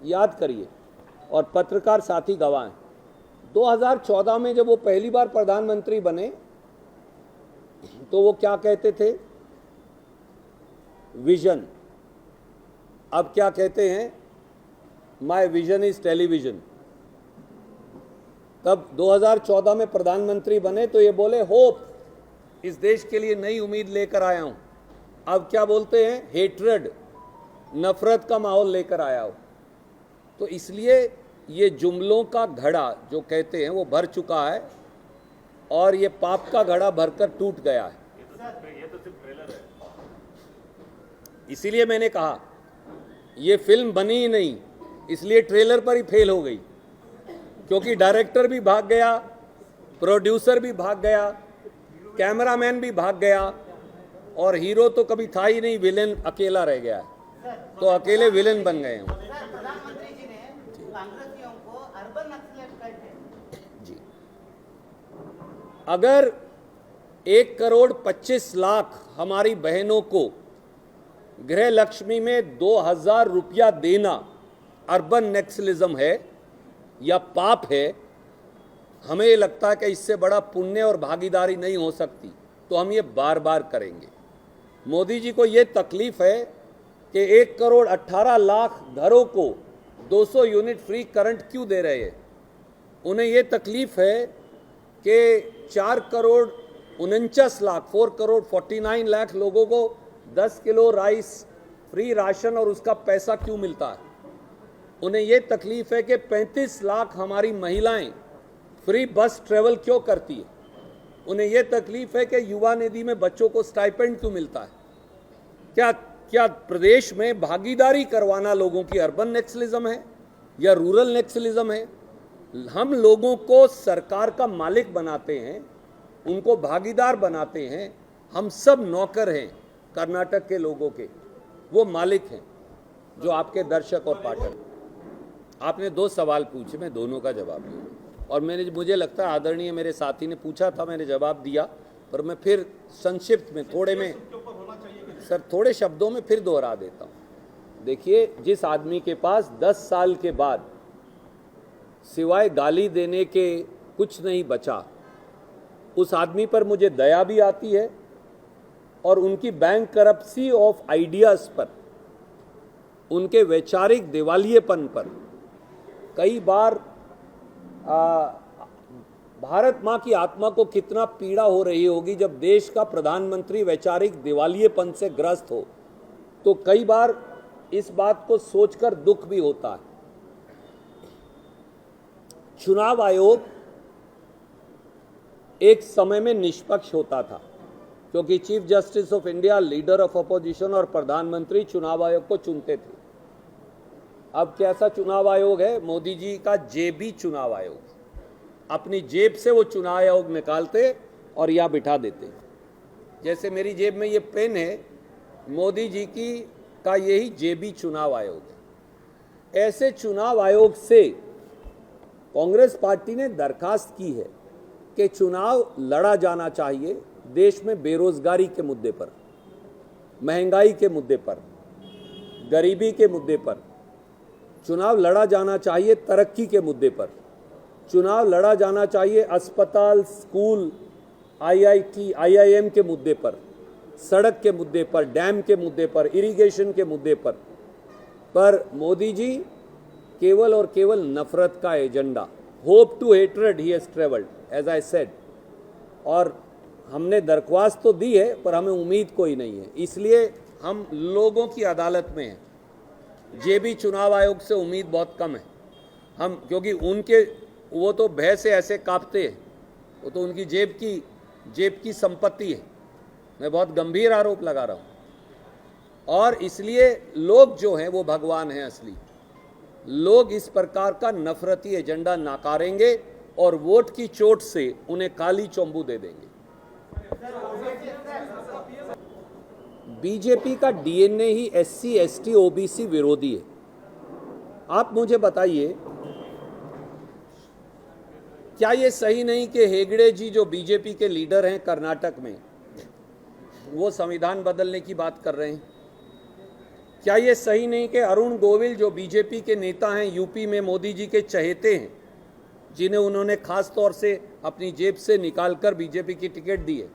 याद करिए, और पत्रकार साथी गवाह हैं। 2014 में जब वो पहली बार प्रधानमंत्री बने तो वो क्या कहते थे? विजन। अब क्या कहते हैं? My vision is television. तब 2014 में प्रधानमंत्री बने तो ये बोले होप, इस देश के लिए नई उम्मीद लेकर आया हूं। अब क्या बोलते हैं? हेट्रेड, नफरत का माहौल लेकर आया हो। तो इसलिए ये जुमलों का घड़ा जो कहते हैं वो भर चुका है, और ये पाप का घड़ा भरकर टूट गया है। ये तो सिर्फ ट्रेलर है। इसीलिए मैंने कहा ये फिल्म बनी ही नहीं, इसलिए ट्रेलर पर ही फेल हो गई, क्योंकि डायरेक्टर भी भाग गया, प्रोड्यूसर भी भाग गया, कैमरामैन भी भाग गया, और हीरो तो कभी था ही नहीं, विलेन अकेला रह गया है। तो अकेले विलेन बन गए हैं। प्रधानमंत्री जी ने कांग्रेसियों को अर्बन नक्सलेट कहते हैं। जी, अगर 1,25,00,000 हमारी बहनों को गृह लक्ष्मी में 2,000 रुपया देना अर्बन नक्सलिज्म है या पाप है, हमें ये लगता है कि इससे बड़ा पुण्य और भागीदारी नहीं हो सकती, तो हम ये बार बार करेंगे। मोदी जी को ये तकलीफ है कि 1,18,00,000 घरों को 200 यूनिट फ्री करंट क्यों दे रहे हैं। उन्हें ये तकलीफ है कि 4,49,00,000 4,49,00,000 लोगों को 10 किलो राइस फ्री राशन और उसका पैसा क्यों मिलता है। उन्हें ये तकलीफ है कि 35 लाख हमारी महिलाएं फ्री बस ट्रेवल क्यों करती है। उन्हें ये तकलीफ है कि युवा निधि में बच्चों को स्टाइपेंड क्यों मिलता है। क्या प्रदेश में भागीदारी करवाना लोगों की अर्बन नेक्सलिज्म है या रूरल नेक्सलिज्म है? हम लोगों को सरकार का मालिक बनाते हैं, उनको भागीदार बनाते हैं। हम सब नौकर हैं कर्नाटक के लोगों के, वो मालिक हैं जो आपके दर्शक और पाठक। आपने 2 सवाल पूछे, मैं दोनों का जवाब दूंगा, और मुझे लगता है आदरणीय मेरे साथी ने पूछा था, मैंने जवाब दिया, पर मैं फिर संक्षिप्त में थोड़े शब्दों में फिर दोहरा देता हूँ। देखिए, जिस आदमी के पास 10 साल के बाद सिवाय गाली देने के कुछ नहीं बचा, उस आदमी पर मुझे दया भी आती है, और उनकी बैंक करप्सी ऑफ आइडियाज़ पर, उनके वैचारिक दिवालियेपन पर कई बार भारत माँ की आत्मा को कितना पीड़ा हो रही होगी जब देश का प्रधानमंत्री वैचारिक दिवालियेपन से ग्रस्त हो। तो कई बार इस बात को सोचकर दुख भी होता है। चुनाव आयोग एक समय में निष्पक्ष होता था, क्योंकि chief justice of India, leader of opposition और प्रधानमंत्री चुनाव आयोग को चुनते थे। अब कैसा चुनाव आयोग है? मोदी जी का जेबी चुनाव आयोग। अपनी जेब से वो चुनाव आयोग निकालते और यहाँ बिठा देते। जैसे मेरी जेब में ये पेन है, मोदी जी का यही जेबी चुनाव आयोग है। ऐसे चुनाव आयोग से कांग्रेस पार्टी ने दरखास्त की है कि चुनाव लड़ा जाना चाहिए देश में बेरोजगारी के मुद्दे पर, महंगाई के मुद्दे पर, गरीबी के मुद्दे पर। चुनाव लड़ा जाना चाहिए तरक्की के मुद्दे पर। चुनाव लड़ा जाना चाहिए अस्पताल, स्कूल, IIT, IIM के मुद्दे पर, सड़क के मुद्दे पर, डैम के मुद्दे पर, इरिगेशन के मुद्दे पर मोदी जी केवल और केवल नफरत का agenda, hope to hatred he has travelled, as I said. और हमने दरख्वास्त तो दी है, पर हमें उम्मीद कोई नहीं है, इसलिए हम लोगों की अदालत में हैं। जेबी चुनाव आयोग से उम्मीद बहुत कम है हम, क्योंकि वो तो भय से ऐसे कांपते हैं, वो तो उनकी जेब की संपत्ति है। मैं बहुत गंभीर आरोप लगा रहा हूँ, और इसलिए लोग जो हैं वो भगवान हैं असली। लोग इस प्रकार का नफरती एजेंडा नाकारेंगे और वोट की चोट से उन्हें काली चोंबू दे देंगे। बीजेपी का DNA ही SC, ST, OBC विरोधी है। आप मुझे बताइए, क्या ये सही नहीं कि हेगड़े जी जो बीजेपी के लीडर हैं कर्नाटक में, वो संविधान बदलने की बात कर रहे हैं? क्या ये सही नहीं कि अरुण गोविल जो बीजेपी के नेता हैं, यूपी में मोदी जी के चहेते हैं, जिन्हें उन्होंने खास तौर से अपनी जेब से निकालकर बीजेपी की टिकट दी है,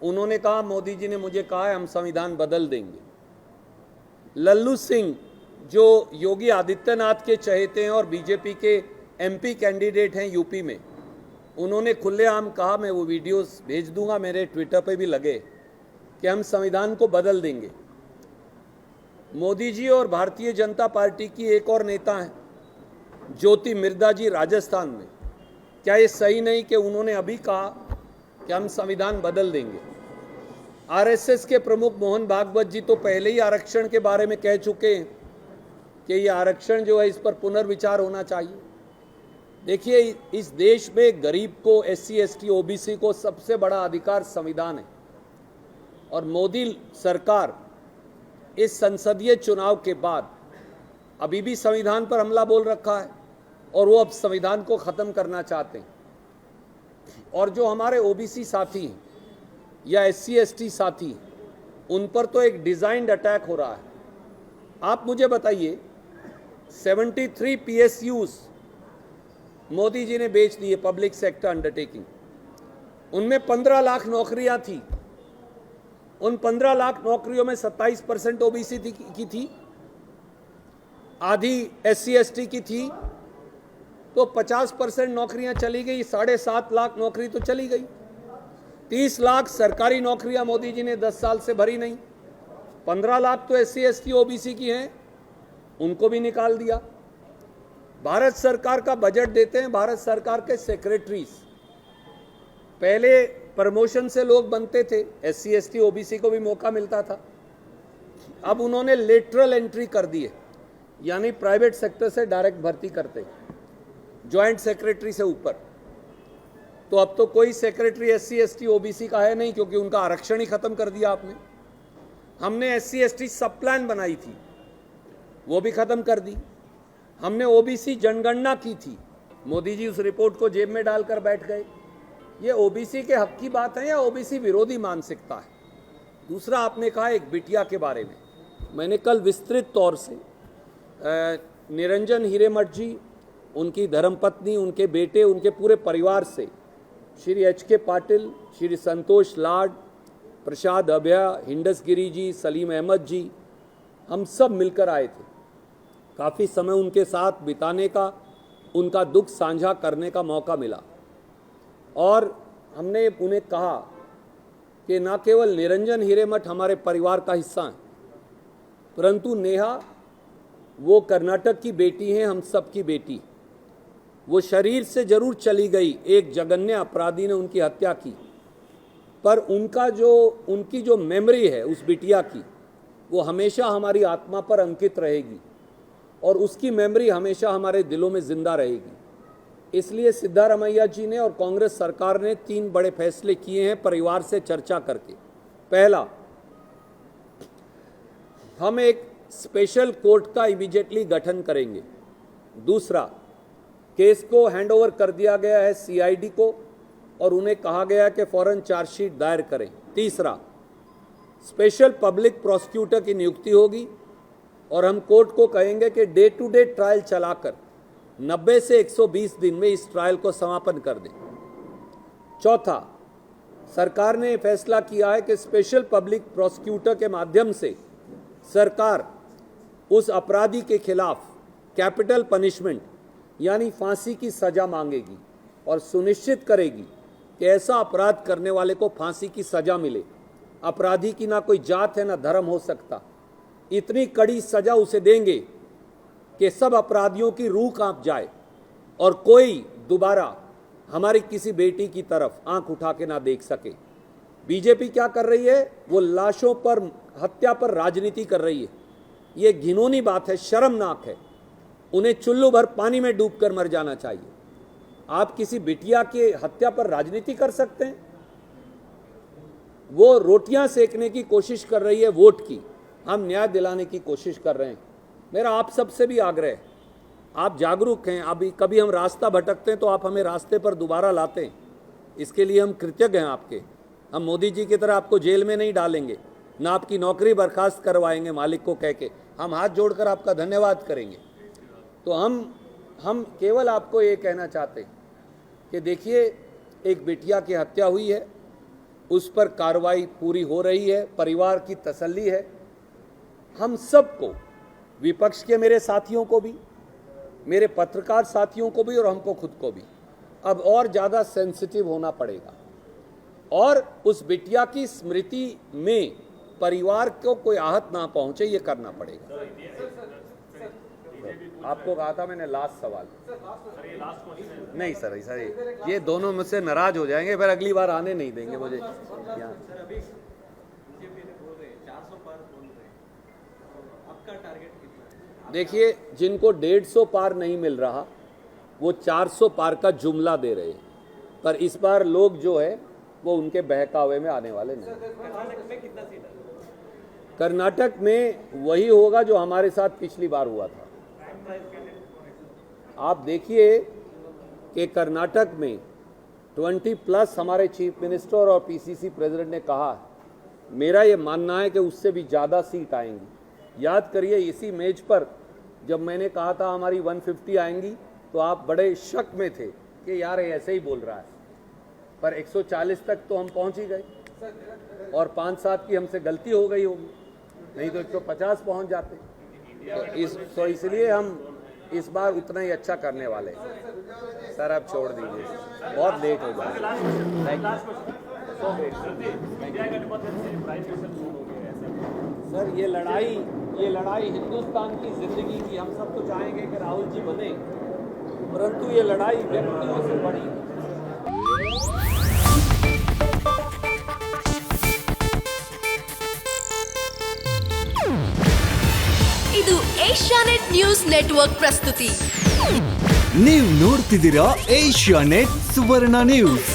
उन्होंने कहा मोदी जी ने मुझे कहा है हम संविधान बदल देंगे। लल्लू सिंह जो योगी आदित्यनाथ के चहेते हैं और बीजेपी के एमपी कैंडिडेट हैं यूपी में, उन्होंने खुलेआम कहा, मैं वो वीडियोस भेज दूंगा, मेरे ट्विटर पे भी लगे, कि हम संविधान को बदल देंगे। मोदी जी और भारतीय जनता पार्टी की एक और नेता हैं ज्योति मिर्धा जी राजस्थान में, क्या ये सही नहीं कि उन्होंने अभी कहा कि हम संविधान बदल देंगे? आरएसएस के प्रमुख मोहन भागवत जी तो पहले ही आरक्षण के बारे में कह चुके हैं कि ये आरक्षण जो है इस पर पुनर्विचार होना चाहिए। देखिए, इस देश में गरीब को, एससी एसटी ओबीसी को सबसे बड़ा अधिकार संविधान है, और मोदी सरकार इस संसदीय चुनाव के बाद अभी भी संविधान पर हमला बोल रखा है और वो अब संविधान को खत्म करना चाहते हैं। और जो हमारे ओबीसी साथी हैं या एससी एसटी साथी, उन पर तो एक डिजाइन्ड अटैक हो रहा है। आप मुझे बताइए, 73 PSUs मोदी जी ने बेच दिए, पब्लिक सेक्टर अंडरटेकिंग। उनमें 15 लाख नौकरियां थी, उन 15 लाख नौकरियों में 27% ओबीसी की थी, आधी एससी एसटी की थी, तो 50% नौकरियां चली गई, 7.5 लाख नौकरी तो चली गई। 30 लाख सरकारी नौकरियां मोदी जी ने 10 साल से भरी नहीं, 15 लाख तो एससी एसटी ओबीसी की हैं, उनको भी निकाल दिया। भारत सरकार का बजट देते हैं भारत सरकार के सेक्रेटरीज, पहले प्रमोशन से लोग बनते थे, एससी एसटी ओबीसी को भी मौका मिलता था, अब उन्होंने लेटरल एंट्री कर दी है, यानी प्राइवेट सेक्टर से डायरेक्ट भर्ती करते, ज्वाइंट सेक्रेटरी से ऊपर। तो अब तो कोई सेक्रेटरी एससी एसटी ओबीसी का है नहीं, क्योंकि उनका आरक्षण ही खत्म कर दिया आपने। हमने एससी एसटी सब प्लान बनाई थी, वो भी खत्म कर दी। हमने ओबीसी जनगणना की थी, मोदी जी उस रिपोर्ट को जेब में डालकर बैठ गए। ये ओबीसी के हक की बात है या ओबीसी विरोधी मानसिकता है? दूसरा, आपने कहा एक बिटिया के बारे में, मैंने कल विस्तृत तौर से निरंजन हिरेमठ जी, उनकी धर्मपत्नी, उनके बेटे, उनके पूरे परिवार से, श्री HK पाटिल, श्री संतोष लाड, प्रसाद अभया, हिंडस गिरी जी, सलीम अहमद जी, हम सब मिलकर आए थे। काफ़ी समय उनके साथ बिताने का, उनका दुख साझा करने का मौका मिला, और हमने उन्हें कहा कि न केवल निरंजन हिरेमठ हमारे परिवार का हिस्सा हैं, परंतु नेहा वो कर्नाटक की बेटी हैं, हम सब की बेटी। वो शरीर से जरूर चली गई, एक जघन्य अपराधी ने उनकी हत्या की, पर उनकी जो मेमोरी है उस बिटिया की, वो हमेशा हमारी आत्मा पर अंकित रहेगी, और उसकी मेमोरी हमेशा हमारे दिलों में जिंदा रहेगी। इसलिए सिद्धारमैया जी ने और कांग्रेस सरकार ने 3 बड़े फैसले किए हैं परिवार से चर्चा करके। पहला, हम एक स्पेशल कोर्ट का इमीडिएटली गठन करेंगे। दूसरा, केस को हैंडओवर कर दिया गया है CID को, और उन्हें कहा गया है कि फौरन चार्जशीट दायर करें। तीसरा, स्पेशल पब्लिक प्रोसिक्यूटर की नियुक्ति होगी, और हम कोर्ट को कहेंगे कि डे टू डे ट्रायल चलाकर 90 से 120 दिन में इस ट्रायल को समापन कर दें। चौथा, सरकार ने फैसला किया है कि स्पेशल पब्लिक प्रोसिक्यूटर के माध्यम से सरकार उस अपराधी के खिलाफ कैपिटल पनिशमेंट यानी फांसी की सजा मांगेगी, और सुनिश्चित करेगी कि ऐसा अपराध करने वाले को फांसी की सजा मिले। अपराधी की ना कोई जात है ना धर्म हो सकता, इतनी कड़ी सजा उसे देंगे कि सब अपराधियों की रूह कांप जाए, और कोई दोबारा हमारी किसी बेटी की तरफ आंख उठा के ना देख सके। बीजेपी क्या कर रही है? वो लाशों पर, हत्या पर राजनीति कर रही है। ये घिनौनी बात है, शर्मनाक है। उन्हें चुल्लू भर पानी में डूबकर मर जाना चाहिए। आप किसी बिटिया के हत्या पर राजनीति कर सकते हैं? वो रोटियां सेकने की कोशिश कर रही है वोट की, हम न्याय दिलाने की कोशिश कर रहे हैं। मेरा आप सबसे भी आग्रह है, आप जागरूक हैं। अभी कभी हम रास्ता भटकते हैं तो आप हमें रास्ते पर दोबारा लाते हैं, इसके लिए हम कृतज्ञ हैं आपके। हम मोदी जी की तरह आपको जेल में नहीं डालेंगे, ना आपकी नौकरी बर्खास्त करवाएंगे मालिक को कह के। हम हाथ जोड़कर आपका धन्यवाद करेंगे। तो हम केवल आपको ये कहना चाहते हैं कि देखिए, एक बिटिया की हत्या हुई है, उस पर कार्रवाई पूरी हो रही है, परिवार की तसल्ली है। हम सबको, विपक्ष के मेरे साथियों को भी, मेरे पत्रकार साथियों को भी और हमको खुद को भी अब और ज़्यादा सेंसिटिव होना पड़ेगा और उस बिटिया की स्मृति में परिवार को कोई आहत ना पहुंचे, ये करना पड़ेगा। आपको कहा था मैंने लास्ट सवाल। नहीं सर, ये दोनों मुझसे नाराज हो जाएंगे, फिर अगली बार आने नहीं देंगे मुझे यहाँ। देखिए, जिनको 150 पार नहीं मिल रहा वो 400 पार का जुमला दे रहे हैं, पर इस बार लोग जो है वो उनके बहकावे में आने वाले नहीं। कर्नाटक में वही होगा जो हमारे साथ पिछली बार हुआ था। आप देखिए कि कर्नाटक में 20+ हमारे चीफ मिनिस्टर और पीसीसी प्रेसिडेंट ने कहा, मेरा ये मानना है कि उससे भी ज़्यादा सीट आएंगी। याद करिए, इसी मेज पर जब मैंने कहा था हमारी 150 आएंगी तो आप बड़े शक में थे कि यार ये ऐसे ही बोल रहा है, पर 140 तक तो हम पहुंच ही गए और 5-7 की हमसे गलती हो गई होगी, नहीं तो 150 पहुंच जाते। तो इसलिए हम इस बार उतना ही अच्छा करने वाले हैं। सर अब छोड़ दीजिए, बहुत लेट हो जाएगा। सर ये लड़ाई हिंदुस्तान की जिंदगी की, हम सब तो चाहेंगे कि राहुल जी बने, परंतु ये लड़ाई व्यक्तियों से बड़ी है। ಇದು ಏಷ್ಯಾನೆಟ್ ನ್ಯೂಸ್ ನೆಟ್ವರ್ಕ್ ಪ್ರಸ್ತುತಿ. ನೀವು ನೋಡ್ತಿದ್ದೀರಾ ಏಷ್ಯಾನೆಟ್ ಸುವರ್ಣ ನ್ಯೂಸ್.